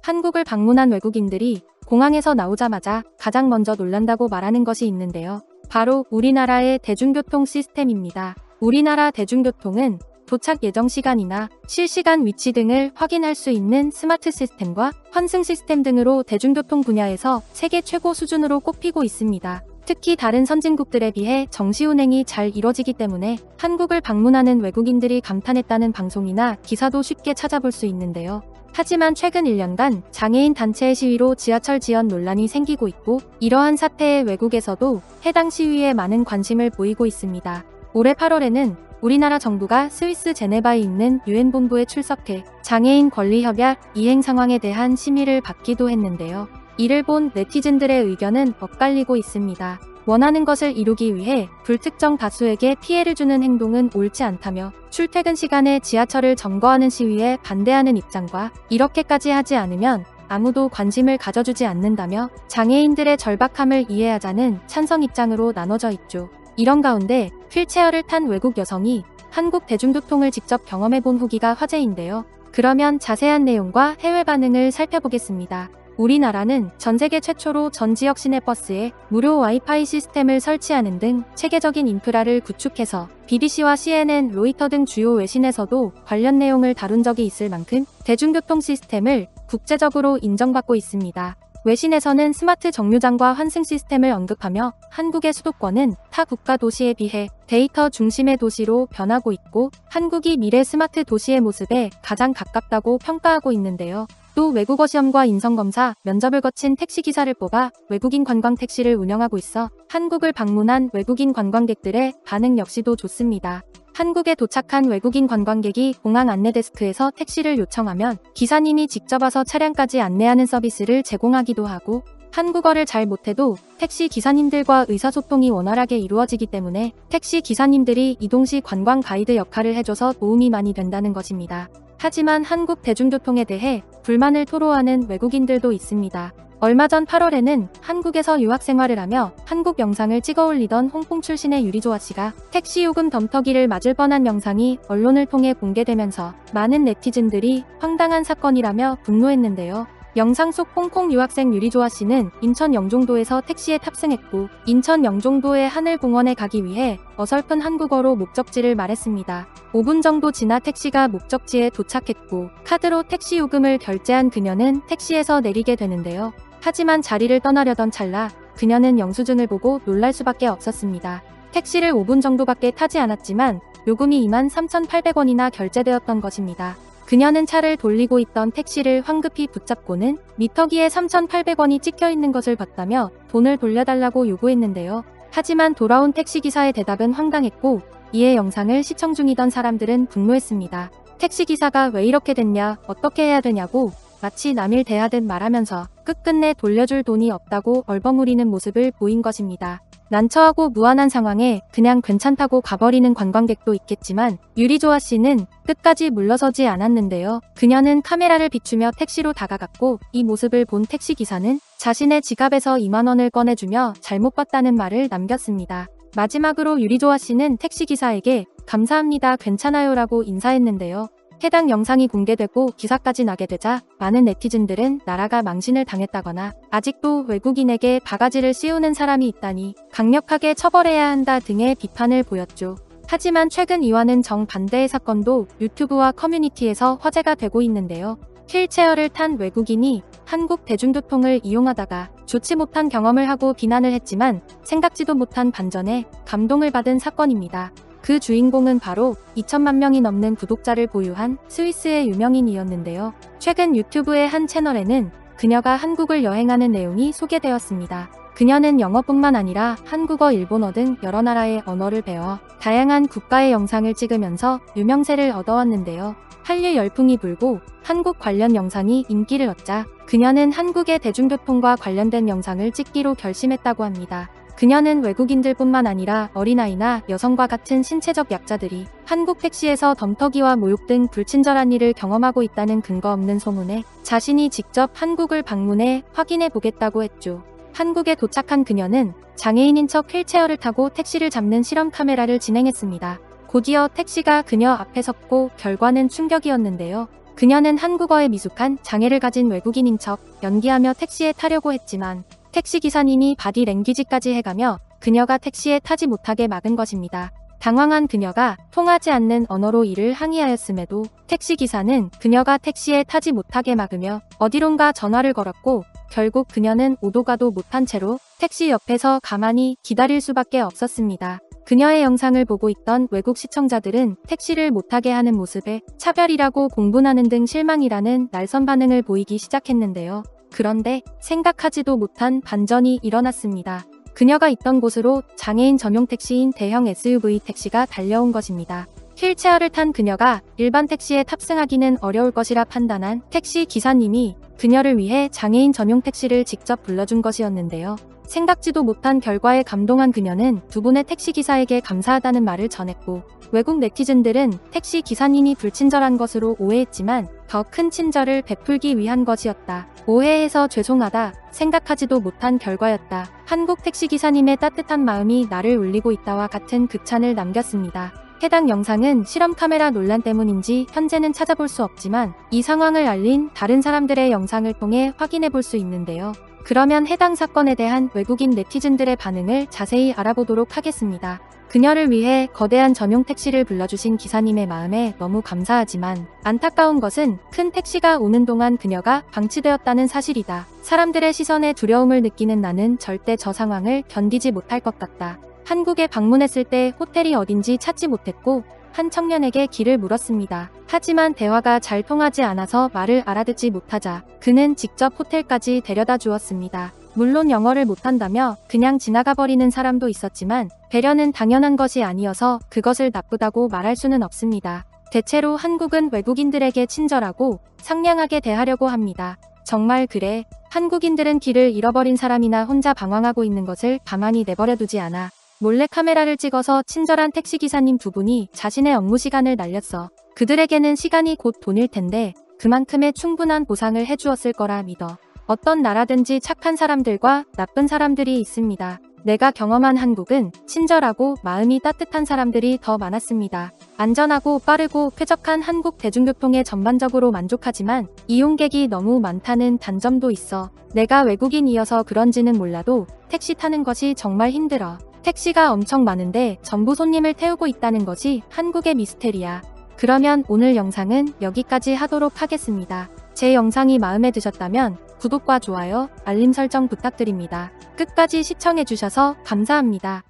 한국을 방문한 외국인들이 공항에서 나오자마자 가장 먼저 놀란다고 말하는 것이 있는데요. 바로 우리나라의 대중교통 시스템입니다. 우리나라 대중교통은 도착 예정 시간이나 실시간 위치 등을 확인할 수 있는 스마트 시스템과 환승 시스템 등으로 대중교통 분야에서 세계 최고 수준으로 꼽히고 있습니다. 특히 다른 선진국들에 비해 정시운행이 잘 이뤄지기 때문에 한국을 방문하는 외국인들이 감탄했다는 방송이나 기사도 쉽게 찾아볼 수 있는데요. 하지만 최근 1년간 장애인 단체의 시위로 지하철 지연 논란이 생기고 있고, 이러한 사태에 외국에서도 해당 시위에 많은 관심을 보이고 있습니다. 올해 8월에는 우리나라 정부가 스위스 제네바에 있는 유엔 본부에 출석해 장애인 권리 협약 이행 상황에 대한 심의를 받기도 했는데요. 이를 본 네티즌들의 의견은 엇갈리고 있습니다. 원하는 것을 이루기 위해 불특정 다수에게 피해를 주는 행동은 옳지 않다며 출퇴근 시간에 지하철을 점거하는 시위에 반대하는 입장과 이렇게까지 하지 않으면 아무도 관심을 가져주지 않는다며 장애인들의 절박함을 이해하자는 찬성 입장으로 나눠져 있죠. 이런 가운데 휠체어를 탄 외국 여성이 한국 대중교통을 직접 경험해본 후기가 화제인데요. 그러면 자세한 내용과 해외 반응을 살펴보겠습니다. 우리나라는 전 세계 최초로 전 지역 시내버스에 무료 와이파이 시스템을 설치하는 등 체계적인 인프라를 구축해서 BBC와 CNN, 로이터 등 주요 외신에서도 관련 내용을 다룬 적이 있을 만큼 대중교통 시스템을 국제적으로 인정받고 있습니다. 외신에서는 스마트 정류장과 환승 시스템을 언급하며 한국의 수도권은 타 국가 도시에 비해 데이터 중심의 도시로 변하고 있고 한국이 미래 스마트 도시의 모습에 가장 가깝다고 평가하고 있는데요. 또 외국어 시험과 인성검사, 면접을 거친 택시기사를 뽑아 외국인 관광 택시를 운영하고 있어 한국을 방문한 외국인 관광객들의 반응 역시도 좋습니다. 한국에 도착한 외국인 관광객이 공항 안내데스크에서 택시를 요청하면 기사님이 직접 와서 차량까지 안내하는 서비스를 제공하기도 하고, 한국어를 잘 못해도 택시 기사님들과 의사소통이 원활하게 이루어지기 때문에 택시 기사님들이 이동 시 관광 가이드 역할을 해줘서 도움이 많이 된다는 것입니다. 하지만 한국 대중교통에 대해 불만을 토로하는 외국인들도 있습니다. 얼마 전 8월에는 한국에서 유학생활을 하며 한국 영상을 찍어 올리던 홍콩 출신의 유리조아 씨가 택시 요금 덤터기를 맞을 뻔한 영상이 언론을 통해 공개되면서 많은 네티즌들이 황당한 사건이라며 분노했는데요. 영상 속 홍콩 유학생 유리조아 씨는 인천 영종도에서 택시에 탑승했고 인천 영종도의 하늘공원에 가기 위해 어설픈 한국어로 목적지를 말했습니다. 5분 정도 지나 택시가 목적지에 도착했고 카드로 택시 요금을 결제한 그녀는 택시에서 내리게 되는데요. 하지만 자리를 떠나려던 찰나 그녀는 영수증을 보고 놀랄 수밖에 없었습니다. 택시를 5분 정도밖에 타지 않았지만 요금이 23,800원이나 결제되었던 것입니다. 그녀는 차를 돌리고 있던 택시를 황급히 붙잡고는 미터기에 3,800원이 찍혀있는 것을 봤다며 돈을 돌려달라고 요구했는데요. 하지만 돌아온 택시기사의 대답은 황당했고 이에 영상을 시청 중이던 사람들은 분노했습니다. 택시기사가 왜 이렇게 됐냐, 어떻게 해야 되냐고 마치 남일 대하듯 말하면서 끝끝내 돌려줄 돈이 없다고 얼버무리는 모습을 보인 것입니다. 난처하고 무안한 상황에 그냥 괜찮다고 가버리는 관광객도 있겠지만 유리조아 씨는 끝까지 물러서지 않았는데요. 그녀는 카메라를 비추며 택시로 다가갔고 이 모습을 본 택시기사는 자신의 지갑에서 2만 원을 꺼내주며 잘못 봤다는 말을 남겼습니다. 마지막으로 유리조아 씨는 택시기사에게 감사합니다, 괜찮아요 라고 인사했는데요. 해당 영상이 공개되고 기사까지 나게 되자 많은 네티즌들은 나라가 망신을 당했다거나 아직도 외국인에게 바가지를 씌우는 사람이 있다니 강력하게 처벌해야 한다 등의 비판을 보였죠. 하지만 최근 이와는 정반대의 사건도 유튜브와 커뮤니티에서 화제가 되고 있는데요. 휠체어를 탄 외국인이 한국 대중교통을 이용하다가 좋지 못한 경험을 하고 비난을 했지만 생각지도 못한 반전에 감동을 받은 사건입니다. 그 주인공은 바로 2천만 명이 넘는 구독자를 보유한 스위스의 유명인이었는데요. 최근 유튜브의 한 채널에는 그녀가 한국을 여행하는 내용이 소개되었습니다. 그녀는 영어뿐만 아니라 한국어, 일본어 등 여러 나라의 언어를 배워 다양한 국가의 영상을 찍으면서 유명세를 얻어왔는데요. 한일 열풍이 불고 한국 관련 영상이 인기를 얻자 그녀는 한국의 대중교통과 관련된 영상을 찍기로 결심했다고 합니다. 그녀는 외국인들뿐만 아니라 어린아이나 여성과 같은 신체적 약자들이 한국 택시에서 덤터기와 모욕 등 불친절한 일을 경험하고 있다는 근거 없는 소문에 자신이 직접 한국을 방문해 확인해 보겠다고 했죠. 한국에 도착한 그녀는 장애인인 척 휠체어를 타고 택시를 잡는 실험 카메라를 진행했습니다. 곧이어 택시가 그녀 앞에 섰고 결과는 충격이었는데요. 그녀는 한국어에 미숙한 장애를 가진 외국인인 척 연기하며 택시에 타려고 했지만 택시기사님이 바디 랭귀지까지 해가며 그녀가 택시에 타지 못하게 막은 것입니다. 당황한 그녀가 통하지 않는 언어로 이를 항의하였음에도 택시기사는 그녀가 택시에 타지 못하게 막으며 어디론가 전화를 걸었고 결국 그녀는 오도 가도 못한 채로 택시 옆에서 가만히 기다릴 수밖에 없었습니다. 그녀의 영상을 보고 있던 외국 시청자들은 택시를 못 타게 하는 모습에 차별이라고 공분하는 등 실망이라는 날선 반응을 보이기 시작했는데요. 그런데 생각하지도 못한 반전이 일어났습니다. 그녀가 있던 곳으로 장애인 전용 택시인 대형 SUV 택시가 달려온 것입니다. 휠체어를 탄 그녀가 일반 택시에 탑승하기는 어려울 것이라 판단한 택시 기사님이 그녀를 위해 장애인 전용 택시를 직접 불러준 것이었는데요. 생각지도 못한 결과에 감동한 그녀는 두 분의 택시기사에게 감사하다는 말을 전했고 외국 네티즌들은 택시 기사님이 불친절한 것으로 오해했지만 더 큰 친절을 베풀기 위한 것이었다. 오해해서 죄송하다. 생각하지도 못한 결과였다. 한국 택시기사님의 따뜻한 마음이 나를 울리고 있다와 같은 극찬을 남겼습니다. 해당 영상은 실험 카메라 논란 때문인지 현재는 찾아볼 수 없지만 이 상황을 알린 다른 사람들의 영상을 통해 확인해 볼 수 있는데요. 그러면 해당 사건에 대한 외국인 네티즌들의 반응을 자세히 알아보도록 하겠습니다. 그녀를 위해 거대한 전용 택시를 불러주신 기사님의 마음에 너무 감사하지만 안타까운 것은 큰 택시가 오는 동안 그녀가 방치되었다는 사실이다. 사람들의 시선에 두려움을 느끼는 나는 절대 저 상황을 견디지 못할 것 같다. 한국에 방문했을 때 호텔이 어딘지 찾지 못했고 한 청년에게 길을 물었습니다. 하지만 대화가 잘 통하지 않아서 말을 알아듣지 못하자 그는 직접 호텔까지 데려다 주었습니다. 물론 영어를 못한다며 그냥 지나가 버리는 사람도 있었지만 배려는 당연한 것이 아니어서 그것을 나쁘다고 말할 수는 없습니다. 대체로 한국은 외국인들에게 친절하고 상냥하게 대하려고 합니다. 정말 그래. 한국인들은 길을 잃어버린 사람이나 혼자 방황하고 있는 것을 가만히 내버려두지 않아. 몰래 카메라를 찍어서 친절한 택시기사님 두 분이 자신의 업무 시간을 날렸어. 그들에게는 시간이 곧 돈일 텐데 그만큼의 충분한 보상을 해주었을 거라 믿어. 어떤 나라든지 착한 사람들과 나쁜 사람들이 있습니다. 내가 경험한 한국은 친절하고 마음이 따뜻한 사람들이 더 많았습니다. 안전하고 빠르고 쾌적한 한국 대중교통에 전반적으로 만족하지만 이용객이 너무 많다는 단점도 있어. 내가 외국인이어서 그런지는 몰라도 택시 타는 것이 정말 힘들어. 택시가 엄청 많은데 전부 손님을 태우고 있다는 것이 한국의 미스테리야. 그러면 오늘 영상은 여기까지 하도록 하겠습니다. 제 영상이 마음에 드셨다면 구독과 좋아요, 알림 설정 부탁드립니다. 끝까지 시청해주셔서 감사합니다.